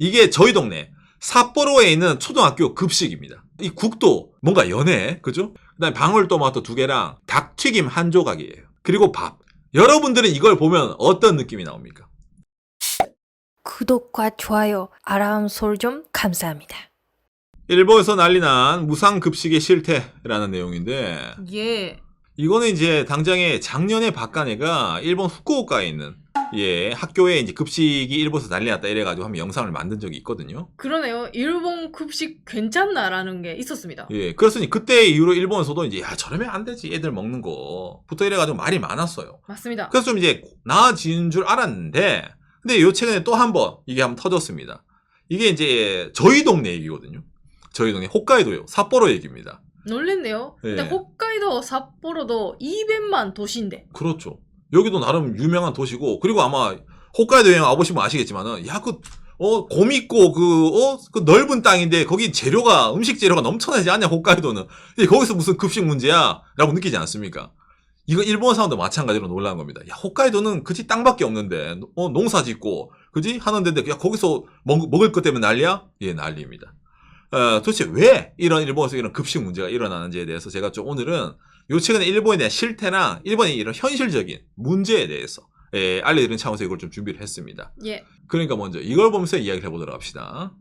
이게 저희 동네 삿포로에 있는 초등학교 급식입니다. 이 국도 뭔가 연해, 그죠? 그다음에 방울토마토 2개랑 닭튀김 1조각이에요. 그리고 밥. 여러분들은 이걸 보면 어떤 느낌이 나옵니까? 구독과 좋아요, 알람 설정 감사합니다. 일본에서 난리난 무상급식의 실태라는 내용인데, 예. 이거는 이제 당장에 작년에 박간혜가 일본 후쿠오카에 있는 학교에 이제 급식이 일본에서 난리 났다 이래가지고 한번 영상을 만든 적이 있거든요. 그러네요. 일본 급식 괜찮나라는 게 있었습니다. 예, 그랬으니 그때 이후로 일본에서도 이제 야 저러면 안 되지 애들 먹는 거부터 이래가지고 말이 많았어요. 맞습니다. 그래서 좀 이제 나아진 줄 알았는데, 근데 요 최근에 또 한 번 이게 한번 터졌습니다. 이게 이제 저희 동네 얘기거든요. 저희 동네 홋카이도요, 삿포로 얘기입니다. 놀랬네요. 예. 근데 홋카이도, 삿포로도 200만 도시인데. 그렇죠. 여기도 나름 유명한 도시고, 그리고 아마 홋카이도 여행 와보시면 아시겠지만은, 야, 곰 있고, 그 넓은 땅인데, 거기 음식 재료가 넘쳐나지 않냐, 홋카이도는. 근데 거기서 무슨 급식 문제야? 라고 느끼지 않습니까? 이거 일본 사람도 마찬가지로 놀란 겁니다. 야, 홋카이도는 그지 땅밖에 없는데, 농사 짓고, 그지? 하는 데인데, 야, 거기서 먹을 것 때문에 난리야? 예, 난리입니다. 도대체 왜 이런 일본에서 이런 급식 문제가 일어나는지에 대해서 제가 좀 오늘은 요 최근에 일본에 대한 실태나 일본의 이런 현실적인 문제에 대해서 알려드리는 차원에서 이걸 좀 준비를 했습니다. 예. 그러니까 먼저 이걸 보면서 이야기를 해보도록 합시다.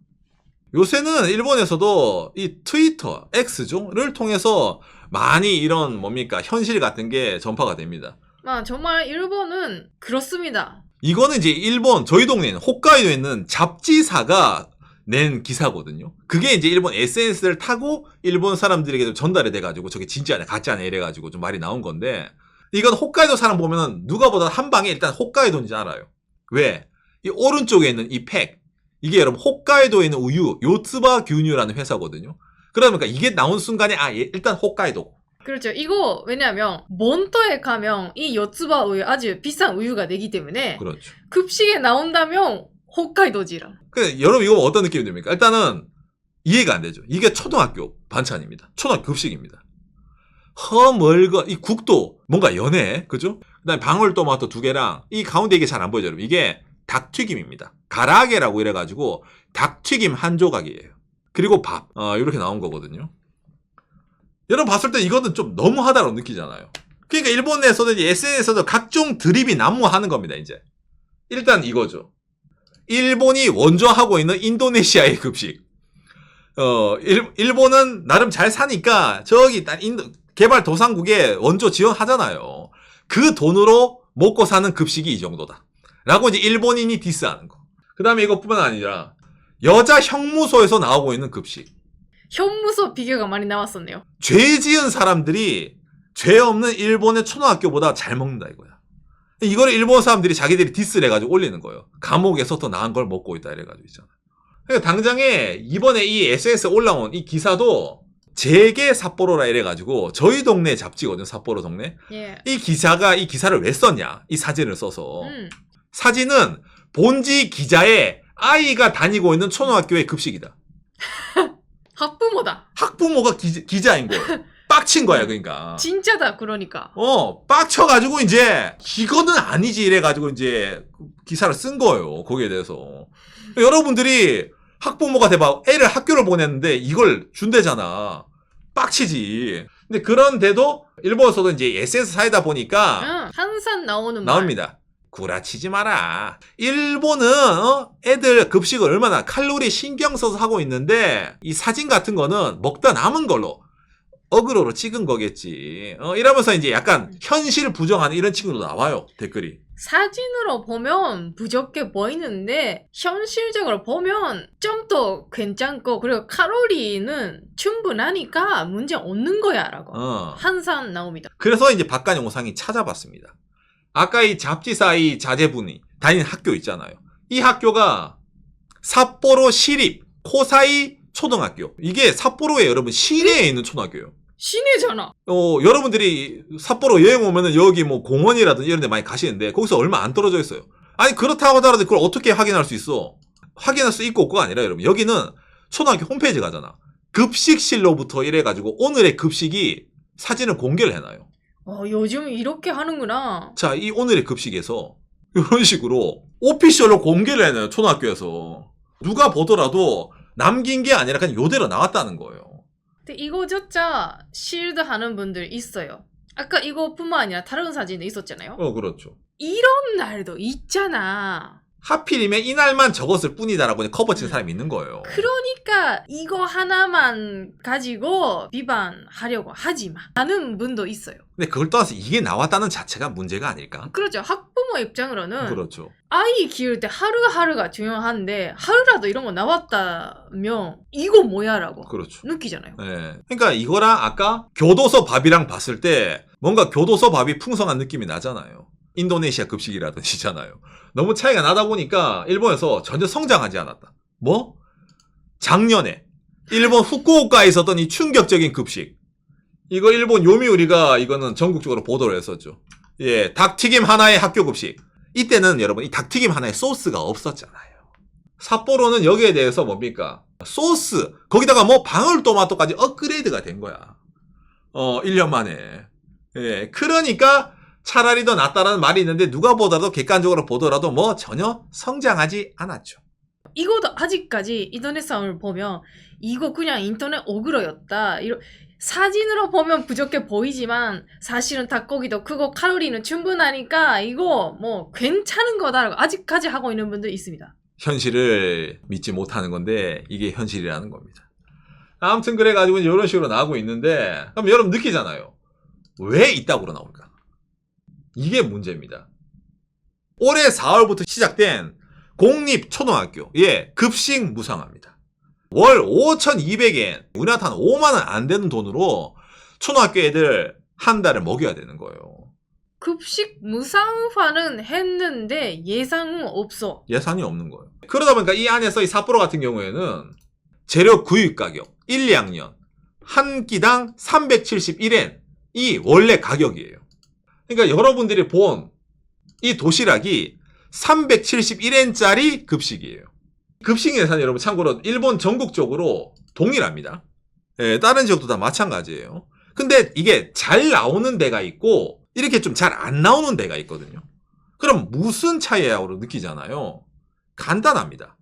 요새는 일본에서도 이 트위터, X를 통해서 많이 이런 현실 같은 게 전파가 됩니다. 정말 일본은 그렇습니다. 이거는 이제 일본, 저희 동네는 홋카이도에 있는 잡지사가 낸 기사거든요. 그게 이제 일본 SNS를 타고 일본 사람들에게 좀 전달이 돼가지고 저게 진짜냐 가짜냐 이래가지고 좀 말이 나온 건데, 이건 홋카이도 사람 보면은 누가 보다 한 방에 일단 홋카이도인지 알아요. 왜? 이 오른쪽에 있는 이 팩, 이게 여러분 홋카이도에 있는 우유 요츠바 규뉴라는 회사거든요. 그러니까 이게 나온 순간에 일단 홋카이도. 그렇죠. 이거 왜냐면 몬토에 가면 이 요츠바 우유 아주 비싼 우유가 되기 때문에 그렇죠. 급식에 나온다면 홋카이도지라. 여러분 이거 어떤 느낌이 듭니까? 일단은 이해가 안 되죠. 이게 초등학교 반찬입니다. 초등학교 급식입니다. 이 국도 뭔가 연해, 그죠? 그다음에 방울토마토 2개랑 이 가운데 이게 잘 안 보이죠, 여러분. 이게 닭튀김입니다. 가라게라고 이래가지고 닭튀김 1조각이에요. 그리고 밥, 이렇게 나온 거거든요. 여러분 봤을 때 이거는 좀 너무하다고 느끼잖아요. 그러니까 일본 내에서도 이제 SNS에서도 각종 드립이 난무하는 겁니다. 이제 일단 이거죠. 일본이 원조하고 있는 인도네시아의 급식. 일본은 나름 잘 사니까 저기 개발도상국에 원조 지원하잖아요. 그 돈으로 먹고 사는 급식이 이 정도다. 라고 이제 일본인이 디스하는 거. 그 다음에 이것뿐만 아니라 여자 형무소에서 나오고 있는 급식. 현무소 비교가 많이 나왔었네요. 죄 지은 사람들이 죄 없는 일본의 초등학교보다 잘 먹는다 이거야. 이거를 일본 사람들이 자기들이 디스를 해가지고 올리는 거예요. 감옥에서 더 나은 걸 먹고 있다 이래가지고 있잖아. 그러니까 당장에 이번에 이 SNS에 올라온 이 기사도 제게 삿포로라 이래가지고 저희 동네 잡지거든, 삿포로 동네. 예. 이 기사가 이 기사를 왜 썼냐? 이 사진을 써서. 사진은 본지 기자의 아이가 다니고 있는 초등학교의 급식이다. 학부모다. 학부모가 기자인 거예요. 빡친 거야, 그러니까. 진짜다, 그러니까. 빡쳐가지고 이제 이거는 아니지 이래가지고 이제 기사를 쓴 거예요. 거기에 대해서. 여러분들이 학부모가 대박 애를 학교를 보냈는데 이걸 준대잖아. 빡치지. 근데 그런데도 일본에서도 이제 SNS 사이다 보니까 항상 나오는 말. 나옵니다. 구라치지 마라. 일본은 애들 급식을 얼마나 칼로리 신경 써서 하고 있는데 이 사진 같은 거는 먹다 남은 걸로 어그로로 찍은 거겠지. 이러면서 이제 약간 현실 부정하는 이런 친구도 나와요. 댓글이. 사진으로 보면 부족해 보이는데 현실적으로 보면 좀 더 괜찮고, 그리고 칼로리는 충분하니까 문제 없는 거야 라고 항상 나옵니다. 그래서 이제 박간영 영상이 찾아봤습니다. 아까 이 잡지사 이 자제분이 다니는 학교 있잖아요. 이 학교가 삿포로 시립 코사이 초등학교. 이게 삿포로에 여러분 시내에 있는 초등학교예요. 시내잖아. 여러분들이 삿포로 여행 오면은 여기 뭐 공원이라든지 이런 데 많이 가시는데 거기서 얼마 안 떨어져 있어요. 아니 그렇다고 하더라도 그걸 어떻게 확인할 수 있어? 확인할 수 있고 없고가 아니라 여러분 여기는 초등학교 홈페이지 가잖아. 급식실로부터 이래가지고 오늘의 급식이 사진을 공개를 해놔요. 요즘 이렇게 하는구나. 자, 이 오늘의 급식에서 이런 식으로 오피셜로 공개를 해놔요. 초등학교에서. 누가 보더라도 남긴 게 아니라 그냥 요대로 나왔다는 거예요. 근데 이거조차 실드 하는 분들 있어요. 아까 이거뿐만 아니라 다른 사진도 있었잖아요. 그렇죠. 이런 날도 있잖아. 하필이면 이날만 적었을 뿐이다라고 커버 친 사람이 있는 거예요. 그러니까 이거 하나만 가지고 비판하려고 하지 마 하는 분도 있어요. 근데 그걸 떠나서 이게 나왔다는 자체가 문제가 아닐까? 그렇죠. 학부모 입장으로는 그렇죠. 아이 키울 때 하루하루가 중요한데 하루라도 이런 거 나왔다면 이거 뭐야라고 그렇죠. 느끼잖아요. 네. 그러니까 이거랑 아까 교도소 밥이랑 봤을 때 뭔가 교도소 밥이 풍성한 느낌이 나잖아요. 인도네시아 급식이라든지잖아요. 너무 차이가 나다 보니까 일본에서 전혀 성장하지 않았다. 뭐? 작년에 일본 후쿠오카에 있었던 이 충격적인 급식. 이거 일본 요미우리가 이거는 전국적으로 보도를 했었죠. 예, 닭튀김 하나의 학교 급식. 이때는 여러분 이 닭튀김 하나에 소스가 없었잖아요. 삿포로는 여기에 대해서 뭡니까? 소스, 거기다가 뭐 방울토마토까지 업그레이드가 된 거야. 1년 만에. 예, 그러니까 차라리 더 낫다라는 말이 있는데 누가 보더라도 객관적으로 보더라도 뭐 전혀 성장하지 않았죠. 이거도 아직까지 인터넷 상을 보면 이거 그냥 인터넷 어그로였다. 사진으로 보면 부족해 보이지만 사실은 닭고기도 크고 칼로리는 충분하니까 이거 뭐 괜찮은 거다라고 아직까지 하고 있는 분들 있습니다. 현실을 믿지 못하는 건데 이게 현실이라는 겁니다. 아무튼 그래가지고 이런 식으로 나오고 있는데 그럼 여러분 느끼잖아요. 왜 이따구로 나올까? 이게 문제입니다. 올해 4월부터 시작된 공립초등학교 급식 무상화입니다. 월 5,200엔, 우리나라 한 5만 원 안 되는 돈으로 초등학교 애들 한 달을 먹여야 되는 거예요. 급식 무상화는 했는데 예상은 없어. 예산이 없는 거예요. 그러다 보니까 이 안에서 이 삿포로 같은 경우에는 재료 구입 가격 1, 2학년 한 끼당 371엔 이 원래 가격이에요. 그러니까 여러분들이 본 이 도시락이 371엔짜리 급식이에요. 급식 예산이 여러분 참고로 일본 전국적으로 동일합니다. 예, 다른 지역도 다 마찬가지예요. 근데 이게 잘 나오는 데가 있고 이렇게 좀 잘 안 나오는 데가 있거든요. 그럼 무슨 차이야로 느끼잖아요. 간단합니다.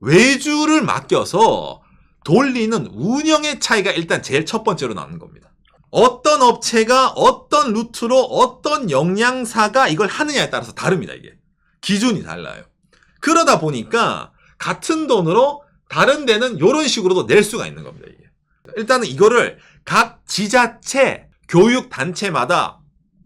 외주를 맡겨서 돌리는 운영의 차이가 일단 제일 첫 번째로 나는 겁니다. 어떤 업체가 어떤 루트로 어떤 영양사가 이걸 하느냐에 따라서 다릅니다. 이게 기준이 달라요. 그러다 보니까 같은 돈으로 다른 데는 이런 식으로도 낼 수가 있는 겁니다. 이게. 일단은 이거를 각 지자체 교육단체마다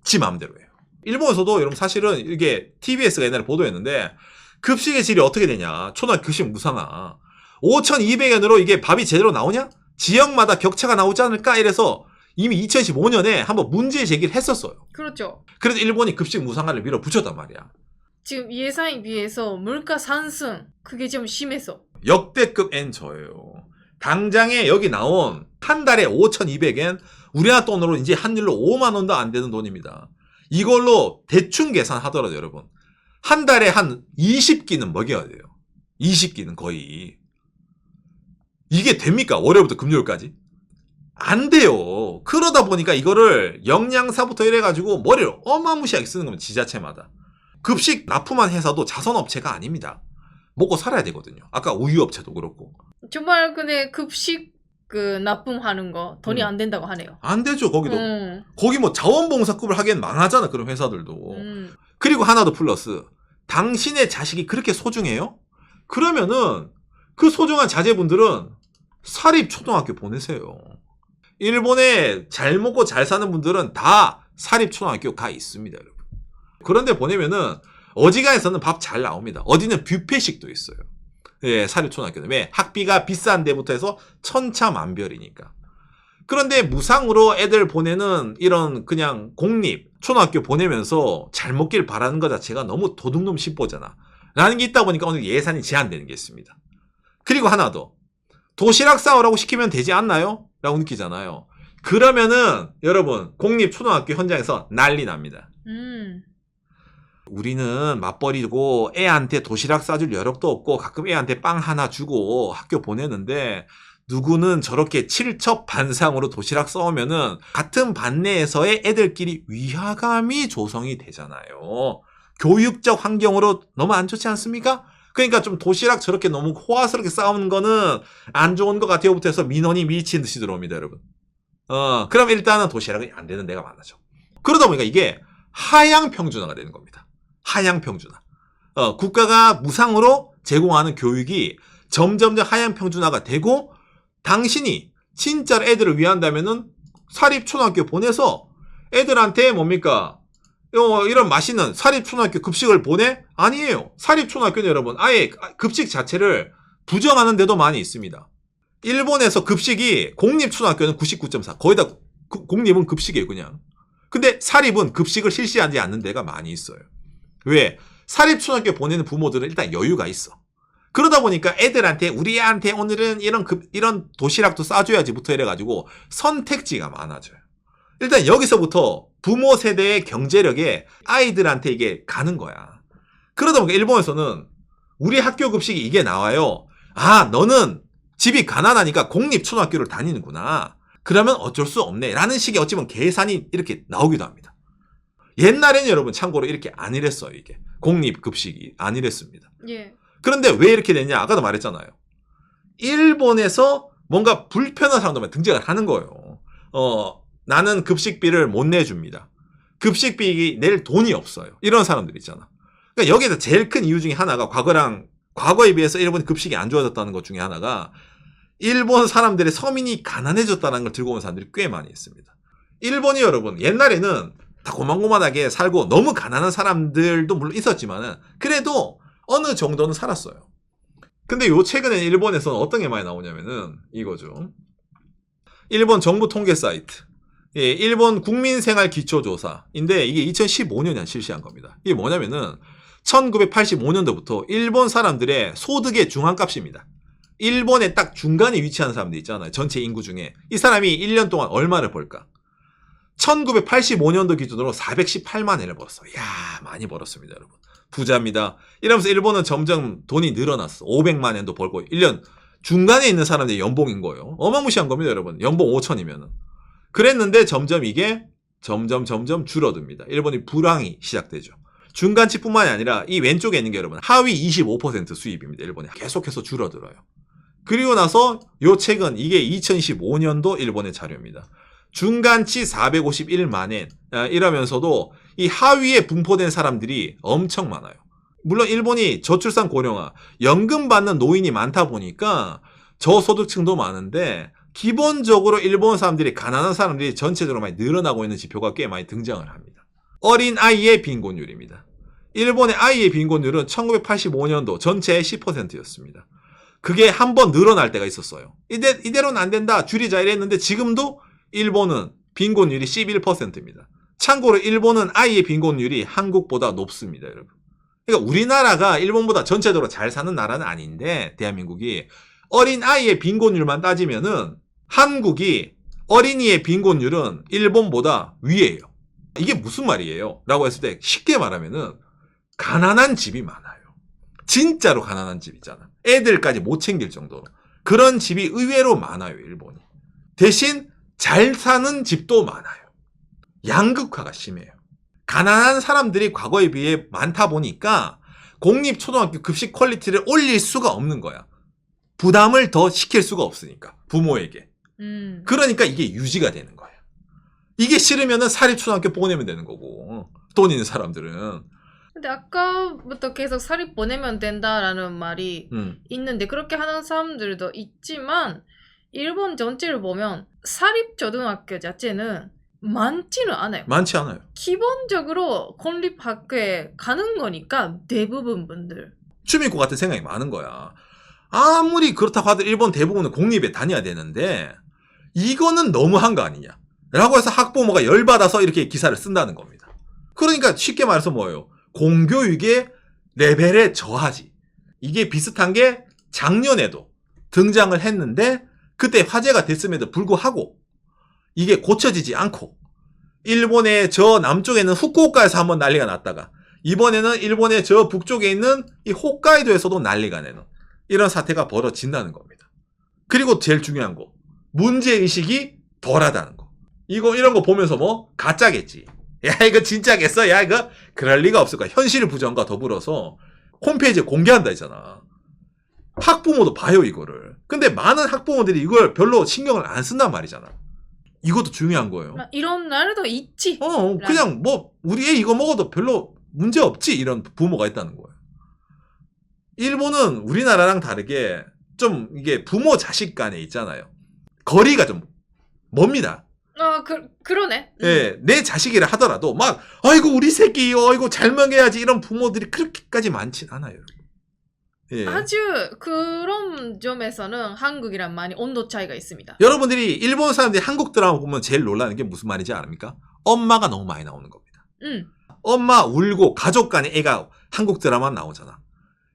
지 마음대로 해요. 일본에서도 여러분 사실은 이게 TBS가 옛날에 보도했는데 급식의 질이 어떻게 되냐. 초등학교 급식 무상화. 5,200엔으로 이게 밥이 제대로 나오냐? 지역마다 격차가 나오지 않을까? 이래서 이미 2015년에 한번 문제 제기를 했었어요. 그렇죠. 그래서 일본이 급식 무상화를 밀어붙였단 말이야. 지금 예상에 비해서 물가 상승 그게 좀 심해서. 역대급 엔저예요. 당장에 여기 나온 한 달에 5,200엔 우리나라 돈으로 이제 환율로 5만 원도 안 되는 돈입니다. 이걸로 대충 계산하더라도 여러분 한 달에 한 20끼는 먹여야 돼요. 20끼는 거의. 이게 됩니까? 월요일부터 금요일까지? 안 돼요. 그러다 보니까 이거를 영양사부터 이래가지고 머리를 어마무시하게 쓰는 겁니다. 지자체마다. 급식 납품한 회사도 자선업체가 아닙니다. 먹고 살아야 되거든요. 아까 우유업체도 그렇고. 정말 근데 급식 납품하는 거 돈이 안 된다고 하네요. 안 되죠. 거기도. 거기 뭐 자원봉사급을 하기엔 망하잖아. 그런 회사들도. 그리고 하나 더 플러스. 당신의 자식이 그렇게 소중해요? 그러면은 그 소중한 자제분들은 사립초등학교 보내세요. 일본에 잘 먹고 잘 사는 분들은 다 사립초등학교 가 있습니다, 여러분. 그런데 보내면은 어지간해서는 밥 잘 나옵니다. 어디는 뷔페식도 있어요. 예, 사립초등학교는. 왜? 학비가 비싼 데부터 해서 천차만별이니까. 그런데 무상으로 애들 보내는 이런 그냥 공립 초등학교 보내면서 잘 먹길 바라는 것 자체가 너무 도둑놈 씹보잖아. 라는 게 있다 보니까 오늘 예산이 제한되는 게 있습니다. 그리고 하나 더. 도시락 싸오라고 시키면 되지 않나요? 라고 느끼잖아요. 그러면은 여러분 공립 초등학교 현장에서 난리 납니다. 우리는 맞벌이고 애한테 도시락 싸줄 여력도 없고 가끔 애한테 빵 하나 주고 학교 보내는데 누구는 저렇게 칠첩반상으로 도시락 싸오면은 같은 반 내에서의 애들끼리 위화감이 조성이 되잖아요. 교육적 환경으로 너무 안 좋지 않습니까? 그러니까 좀 도시락 저렇게 너무 호화스럽게 싸우는 거는 안 좋은 것 같아요부터 해서 민원이 미친 듯이 들어옵니다, 여러분. 그럼 일단은 도시락이 안 되는 데가 많아져. 그러다 보니까 이게 하향 평준화가 되는 겁니다. 하향 평준화. 국가가 무상으로 제공하는 교육이 점점점 하향 평준화가 되고, 당신이 진짜로 애들을 위한다면은 사립초등학교 보내서 애들한테 뭡니까? 이런 맛있는 사립초등학교 급식을 보내? 아니에요. 사립초등학교는 여러분 아예 급식 자체를 부정하는 데도 많이 있습니다. 일본에서 급식이 공립초등학교는 99.4 거의 다 공립은 급식이에요 그냥. 근데 사립은 급식을 실시하지 않는 데가 많이 있어요. 왜? 사립초등학교 보내는 부모들은 일단 여유가 있어. 그러다 보니까 애들한테 우리 애한테 오늘은 이런 도시락도 싸줘야지부터 이래가지고 선택지가 많아져요. 일단 여기서부터 부모 세대의 경제력에 아이들한테 이게 가는 거야. 그러다 보니까 일본에서는 우리 학교 급식이 이게 나와요. 아, 너는 집이 가난하니까 공립초등학교를 다니는구나. 그러면 어쩔 수 없네. 라는 식의 어찌 보면 계산이 이렇게 나오기도 합니다. 옛날에는 여러분 참고로 이렇게 안 이랬어요. 이게 공립급식이 안 이랬습니다. 예. 그런데 왜 이렇게 됐냐? 아까도 말했잖아요. 일본에서 뭔가 불편한 사람들만 등장을 하는 거예요. 나는 급식비를 못 내줍니다. 급식비 낼 돈이 없어요. 이런 사람들 있잖아. 그러니까 여기서 제일 큰 이유 중에 하나가 과거에 비해서 일본 급식이 안 좋아졌다는 것 중에 하나가 일본 사람들의 서민이 가난해졌다는 걸 들고 온 사람들이 꽤 많이 있습니다. 일본이 여러분 옛날에는 다 고만고만하게 살고 너무 가난한 사람들도 물론 있었지만은 그래도 어느 정도는 살았어요. 근데 요 최근에 일본에서는 어떤 게 많이 나오냐면은 이거죠. 일본 정부 통계 사이트. 예, 일본 국민생활기초조사인데 이게 2015년에 실시한 겁니다. 이게 뭐냐면은 1985년도부터 일본 사람들의 소득의 중앙값입니다. 일본의 딱 중간에 위치한 사람들 있잖아요. 전체 인구 중에. 이 사람이 1년 동안 얼마를 벌까? 1985년도 기준으로 418만 엔을 벌었어. 이야, 많이 벌었습니다, 여러분. 부자입니다. 이러면서 일본은 점점 돈이 늘어났어. 500만 엔도 벌고 1년 중간에 있는 사람들의 연봉인 거예요. 어마무시한 겁니다, 여러분. 연봉 5천이면은. 그랬는데 점점 이게 점점 줄어듭니다. 일본이 불황이 시작되죠. 중간치뿐만이 아니라 이 왼쪽에 있는 게 여러분 하위 25% 수입입니다. 일본이 계속해서 줄어들어요. 그리고 나서 요 책은 이게 2015년도 일본의 자료입니다. 중간치 451만 엔 이러면서도 이 하위에 분포된 사람들이 엄청 많아요. 물론 일본이 저출산 고령화, 연금 받는 노인이 많다 보니까 저소득층도 많은데 기본적으로 일본 사람들이 가난한 사람들이 전체적으로 많이 늘어나고 있는 지표가 꽤 많이 등장을 합니다. 어린 아이의 빈곤율입니다. 일본의 아이의 빈곤율은 1985년도 전체의 10%였습니다. 그게 한 번 늘어날 때가 있었어요. 이대로는 안 된다, 줄이자 이랬는데 지금도 일본은 빈곤율이 11%입니다. 참고로 일본은 아이의 빈곤율이 한국보다 높습니다, 여러분. 그러니까 우리나라가 일본보다 전체적으로 잘 사는 나라는 아닌데 대한민국이 어린 아이의 빈곤율만 따지면은 한국이 어린이의 빈곤율은 일본보다 위에요. 이게 무슨 말이에요? 라고 했을 때 쉽게 말하면은 가난한 집이 많아요. 진짜로 가난한 집 있잖아. 애들까지 못 챙길 정도로. 그런 집이 의외로 많아요, 일본이. 대신 잘 사는 집도 많아요. 양극화가 심해요. 가난한 사람들이 과거에 비해 많다 보니까 공립초등학교 급식 퀄리티를 올릴 수가 없는 거야. 부담을 더 시킬 수가 없으니까 부모에게. 그러니까 이게 유지가 되는 거예요. 이게 싫으면은 사립초등학교 보내면 되는 거고 돈 있는 사람들은. 근데 아까부터 계속 사립 보내면 된다라는 말이 있는데 그렇게 하는 사람들도 있지만 일본 전체를 보면 사립초등학교 자체는 많지는 않아요. 많지 않아요. 기본적으로 공립학교에 가는 거니까 대부분 분들. 추미코 같은 생각이 많은 거야. 아무리 그렇다고 하더라도 일본 대부분은 공립에 다녀야 되는데 이거는 너무한 거 아니냐 라고 해서 학부모가 열받아서 이렇게 기사를 쓴다는 겁니다. 그러니까 쉽게 말해서 뭐예요? 공교육의 레벨에 저하지. 이게 비슷한 게 작년에도 등장을 했는데 그때 화제가 됐음에도 불구하고 이게 고쳐지지 않고 일본의 저 남쪽에 있는 후쿠오카에서 한번 난리가 났다가 이번에는 일본의 저 북쪽에 있는 이 홋카이도에서도 난리가 내는 이런 사태가 벌어진다는 겁니다. 그리고 제일 중요한 거, 문제의식이 덜하다는 거. 이런 거 보면서 뭐 가짜겠지. 야 이거 진짜겠어? 야 이거 그럴 리가 없을 거야. 현실 부정과 더불어서 홈페이지에 공개한다 했잖아. 학부모도 봐요, 이거를. 근데 많은 학부모들이 이걸 별로 신경을 안 쓴단 말이잖아. 이것도 중요한 거예요. 이런 날도 있지. 그냥 뭐 우리 애 이거 먹어도 별로 문제 없지, 이런 부모가 있다는 거예요. 일본은 우리나라랑 다르게 좀 이게 부모 자식 간에 있잖아요. 거리가 좀 멉니다. 그러네. 예, 내 자식이라 하더라도 막 아이고 우리 새끼 아이고 잘 먹여야지 이런 부모들이 그렇게까지 많진 않아요. 예. 아주 그런 점에서는 한국이랑 많이 온도 차이가 있습니다. 여러분들이 일본 사람들이 한국 드라마 보면 제일 놀라는 게 무슨 말인지 아십니까? 엄마가 너무 많이 나오는 겁니다. 엄마 울고 가족 간에 애가 한국 드라마 나오잖아.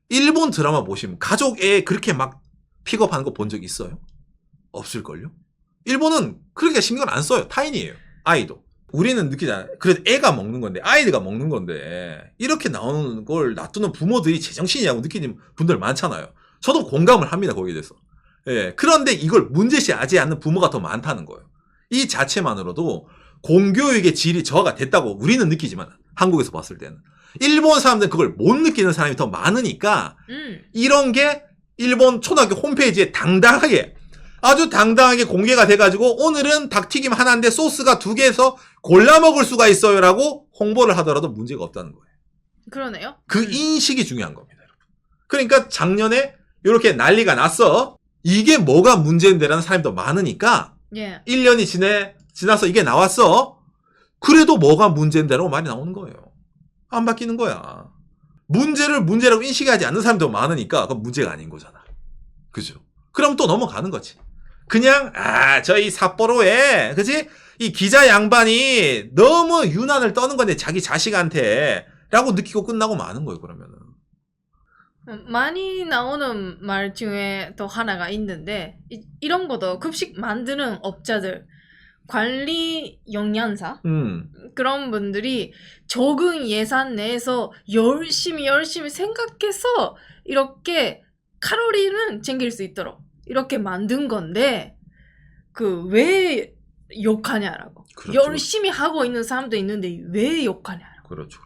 일본 드라마 보시면 가족 애 그렇게 막 픽업하는 거 본 적 있어요? 없을걸요? 일본은 그렇게 신경 안 써요. 타인이에요. 아이도. 우리는 느끼잖아요. 그래도 애가 먹는 건데, 아이가 먹는 건데, 이렇게 나오는 걸 놔두는 부모들이 제정신이라고 느끼는 분들 많잖아요. 저도 공감을 합니다, 거기에 대해서. 예. 그런데 이걸 문제시하지 않는 부모가 더 많다는 거예요. 이 자체만으로도 공교육의 질이 저하가 됐다고 우리는 느끼지만, 한국에서 봤을 때는. 일본 사람들은 그걸 못 느끼는 사람이 더 많으니까, 이런 게 일본 초등학교 홈페이지에 당당하게, 아주 당당하게 공개가 돼가지고 오늘은 닭튀김 하나인데 소스가 2개에서 골라 먹을 수가 있어요 라고 홍보를 하더라도 문제가 없다는 거예요. 그러네요. 그 인식이 중요한 겁니다, 여러분. 그러니까 작년에 이렇게 난리가 났어. 이게 뭐가 문제인데 라는 사람이 더 많으니까 1년이 지나서 이게 나왔어. 그래도 뭐가 문제인데라고 말이 나오는 거예요. 안 바뀌는 거야. 문제를 문제라고 인식하지 않는 사람이 더 많으니까 그건 문제가 아닌 거잖아. 그죠? 그럼 또 넘어가는 거지. 그냥 저희 삿포로에 그치? 이 기자 양반이 너무 유난을 떠는 건데 자기 자식한테 라고 느끼고 끝나고 마는 거예요. 그러면은 많이 나오는 말 중에 또 하나가 있는데 이런 것도 급식 만드는 업자들 관리 영양사 그런 분들이 적은 예산 내에서 열심히 생각해서 이렇게 칼로리는 챙길 수 있도록 이렇게 만든 건데 왜 욕하냐라고. 그렇죠. 열심히 하고 있는 사람도 있는데 왜 욕하냐라고. 그렇죠.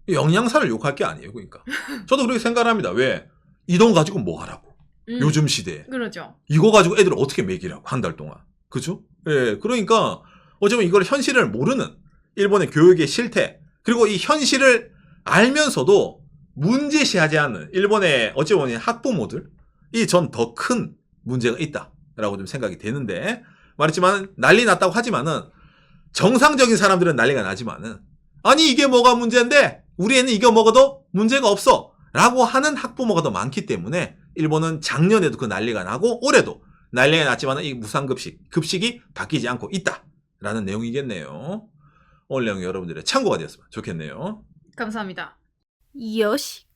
영양사를 욕할 게 아니에요. 그러니까 저도 그렇게 생각을 합니다. 왜? 이 돈 가지고 뭐 하라고. 요즘 시대에. 그렇죠. 이거 가지고 애들을 어떻게 먹이라고 한 달 동안. 그죠? 예. 그러니까 어쩌면 이걸 현실을 모르는 일본의 교육의 실태 그리고 이 현실을 알면서도 문제시하지 않는 일본의 어찌 보면 학부모들 이 전 더 큰 문제가 있다라고 좀 생각이 되는데 말했지만 난리 났다고 하지만은 정상적인 사람들은 난리가 나지만은 아니 이게 뭐가 문제인데 우리 애는 이거 먹어도 문제가 없어 라고 하는 학부모가 더 많기 때문에 일본은 작년에도 그 난리가 나고 올해도 난리가 났지만은 이 급식이 바뀌지 않고 있다라는 내용이겠네요. 오늘 내용이 여러분들의 참고가 되었으면 좋겠네요. 감사합니다. 요시.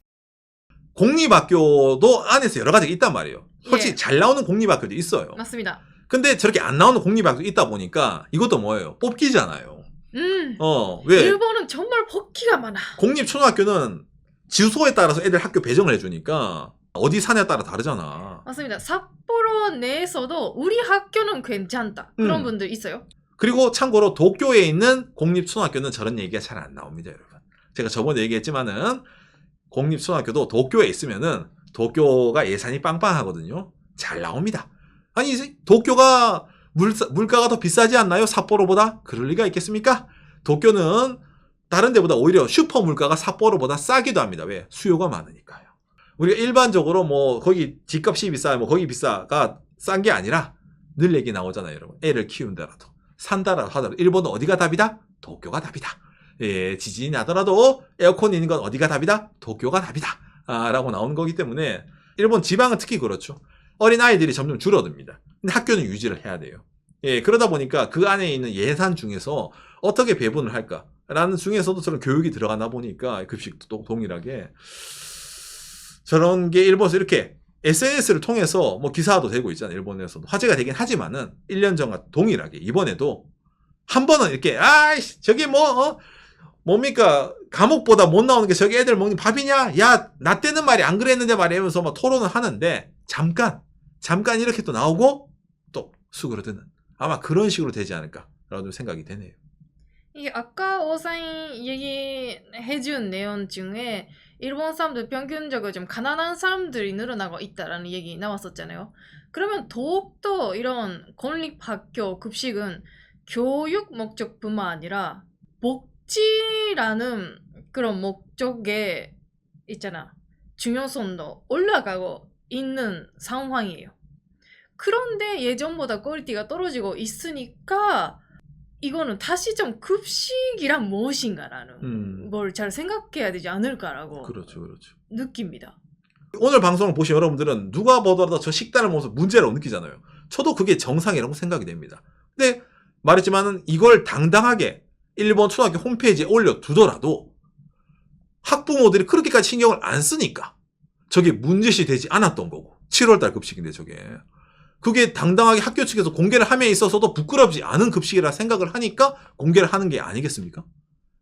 공립학교도 안에서 여러 가지가 있단 말이에요. 솔직히 예. 잘 나오는 공립학교도 있어요. 맞습니다. 근데 저렇게 안 나오는 공립학교 있다 보니까 이것도 뭐예요? 뽑기잖아요. 왜? 일본은 정말 복귀가 많아. 공립초등학교는 주소에 따라서 애들 학교 배정을 해주니까 어디 사냐에 따라 다르잖아. 맞습니다. 삿포로 내에서도 우리 학교는 괜찮다. 그런 분들 있어요. 그리고 참고로 도쿄에 있는 공립초등학교는 저런 얘기가 잘 안 나옵니다, 여러분. 제가 저번에 얘기했지만은 공립초등학교도 도쿄에 있으면은 도쿄가 예산이 빵빵하거든요. 잘 나옵니다. 아니 도쿄가 물가가 더 비싸지 않나요? 삿포로보다? 그럴 리가 있겠습니까? 도쿄는 다른 데보다 오히려 슈퍼 물가가 삿포로보다 싸기도 합니다. 왜? 수요가 많으니까요. 우리가 일반적으로 뭐 거기 집값이 비싸, 뭐 거기 비싸가 싼 게 아니라 늘 얘기 나오잖아요, 여러분. 애를 키운다라도 산다라도 하더라도 일본은 어디가 답이다? 도쿄가 답이다. 예, 지진이 나더라도 에어컨이 있는 건 어디가 답이다? 도쿄가 답이다. 라고 나오는 거기 때문에 일본 지방은 특히 그렇죠. 어린아이들이 점점 줄어듭니다. 근데 학교는 유지를 해야 돼요. 예, 그러다 보니까 그 안에 있는 예산 중에서 어떻게 배분을 할까라는 중에서도 저런 교육이 들어가나 보니까 급식도 동일하게 저런 게 일본에서 이렇게 SNS를 통해서 뭐 기사도 되고 있잖아요. 일본에서도 화제가 되긴 하지만은 1년 전과 동일하게 이번에도 한 번은 이렇게 저게 뭡니까 감옥보다 못 나오는 게 저게 애들 먹는 밥이냐? 야, 나 때는 말이 안 그랬는데 말이면서 막 토론을 하는데 잠깐 이렇게 또 나오고 또 수그러드는 아마 그런 식으로 되지 않을까라는 생각이 되네요. 이게 아까 오사인 얘기해준 내용 중에 일본 사람들 평균적으로 좀 가난한 사람들이 늘어나고 있다라는 얘기 나왔었잖아요. 그러면 더욱더 이런 공립학교 급식은 교육 목적뿐만 아니라 복지라는 그런 목적에 있잖아. 중요성도 올라가고 있는 상황이에요. 그런데 예전보다 퀄리티가 떨어지고 있으니까 이거는 다시 좀 급식이란 무엇인가라는 걸 잘 생각해야 되지 않을까라고 그렇죠, 그렇죠. 느낍니다. 오늘 방송을 보신 여러분들은 누가 보더라도 저 식단을 보면서 문제라고 느끼잖아요. 저도 그게 정상이라고 생각이 됩니다. 근데 말했지만은 이걸 당당하게 일본 초등학교 홈페이지에 올려두더라도 학부모들이 그렇게까지 신경을 안 쓰니까 저게 문제시 되지 않았던 거고 7월달 급식인데 저게 그게 당당하게 학교 측에서 공개를 함에 있어서도 부끄럽지 않은 급식이라 생각을 하니까 공개를 하는 게 아니겠습니까?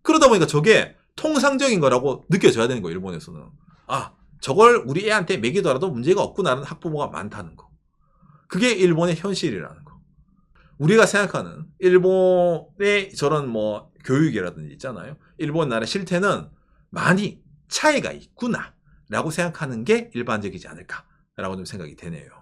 그러다 보니까 저게 통상적인 거라고 느껴져야 되는 거예요. 일본에서는. 아, 저걸 우리 애한테 먹이더라도 문제가 없구나라는 학부모가 많다는 거. 그게 일본의 현실이라는 거. 우리가 생각하는 일본의 저런 뭐 교육이라든지 있잖아요. 일본 나라 실태는 많이 차이가 있구나 라고 생각하는 게 일반적이지 않을까라고 좀 생각이 되네요.